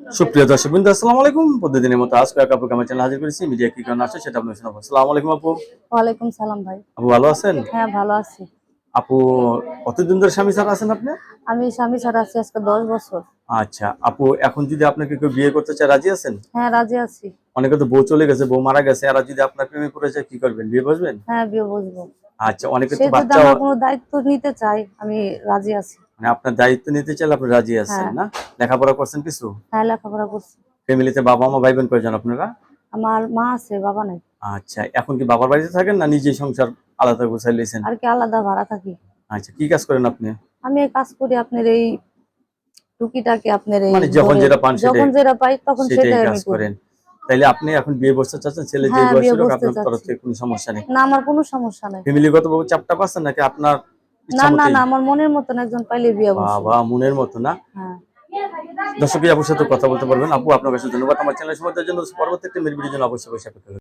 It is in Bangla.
সুপ্রিয় দর্শকবৃন্দ, আসসালামু আলাইকুম। প্রতিদিনের মতো আজকে এক আপুকে আমার চ্যানেলে হাজির করেছি। মিডিয়া কি কারণে আসে সেটা আপনার শোনাবো। আসসালামু আলাইকুম আপু। ওয়ালাইকুম সালাম ভাই। আপু ভালো আছেন? হ্যাঁ, ভালো আছি। আপু কতদিন ধরে স্বামী ছাড়া আছেন আপনি? আমি স্বামী ছাড়া আছি আজকে ১০ বছর। আচ্ছা আপু, এখন যদি আপনাকে কেউ বিয়ে করতে চায় রাজি আছেন? হ্যাঁ, রাজি আছি। অনেকে তো বউ চলে গেছে, বউ মারা গেছে, এরা যদি আপনার প্রেমে পড়ে যায় কি করবেন? বিয়ে বসবেন? হ্যাঁ, বিয়ে বসবো। আচ্ছা, অনেকে সে তো যদি বাচ্চা আমার কোনো দায়িত্ব নিতে চায়, আমি রাজি আছি। মানে আপনার দায়িত্ব নিতে চাইলে আপনি রাজি আছেন হ্যাঁ। না? লেখাপড়া করছেন কিছু? হ্যাঁ, লেখাপড়া করছি। ফ্যামিলিতে বাবা মা ভাই বোন কয়জন আপনারা? আমার মা আছে, বাবা নাই। আচ্ছা, এখন কি বাবার বাড়িতে থাকেন না নিজেই সংসার আলাদা গোছাই লইছেন? আর কি আলাদা ভাড়া থাকি। আচ্ছা, কি কাজ করেন আপনি? আমি এই কাজ করি আপনার এই টুকিটাকি আপনার এই মানে যখন যেটা পান যখন সেটাই যেটা পাই তখন সেটাই সেটাই কাজ আমি করি। করেন। তাইলে আপনি এখন বিয়ে বসতে চাচ্ছেন, ছেলে যে হ্যাঁ, বয়স বিয়ে হোক বসতে আপনার তরফ চাচ্ছি। থেকে কোনো সমস্যা নেই। না, আমার কোনো সমস্যা নাই। ফ্যামিলিগতভাবে চাপটা পাচ্ছেন নাকি আপনার না, ইচ্ছা না, মতোই? না, আমার মনের মতন একজন পাইলে বিয়ে বসবো। বাবা, মনের মতো না। হ্যাঁ। দর্শক আপুর সাথে কথা বলতে পারবেন। আপু আপনার কাছে ধন্যবাদ আমার চ্যানেল সময় দেওয়ার জন্য। পরবর্তী একটা ভিডিওর জন্য অবশ্যই অপেক্ষা করবেন।